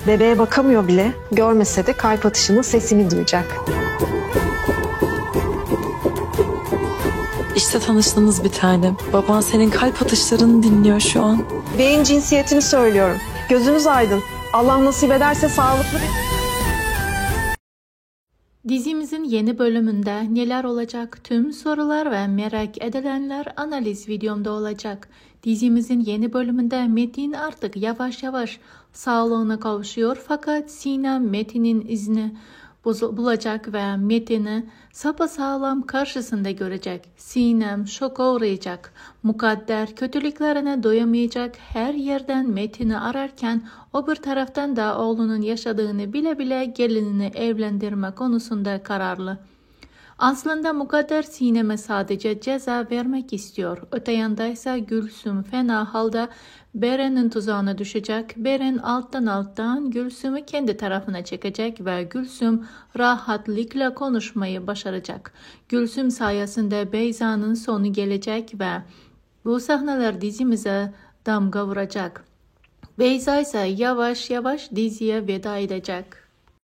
Bebeğe bakamıyor bile. Görmese de kalp atışının sesini duyacak. İşte tanıştınız bir tanem. Baban senin kalp atışlarını dinliyor şu an. Beyin cinsiyetini söylüyorum. Gözünüz aydın. Allah nasip ederse sağlıklı bir... Dizimizin yeni bölümünde neler olacak? Tüm sorular ve merak edilenler analiz videomda olacak. Dizimizin yeni bölümünde Metin artık yavaş yavaş sağlığına kavuşuyor fakat Sinem Metin'in izini bulacak ve Metin'i sapasağlam karşısında görecek. Sinem şoka uğrayacak. Mukadder kötülüklerine doyamayacak, her yerden Metin'i ararken o bir taraftan da oğlunun yaşadığını bile bile gelinini evlendirme konusunda kararlı. Aslında Mukadder Sinem'e sadece ceza vermek istiyor. Öte yandaysa Gülsüm fena halde Beren'in tuzağına düşecek. Beren alttan Gülsüm'ü kendi tarafına çekecek ve Gülsüm rahatlıkla konuşmayı başaracak. Gülsüm sayesinde Beyza'nın sonu gelecek ve bu sahneler dizimize damga vuracak. Beyza ise yavaş yavaş diziye veda edecek.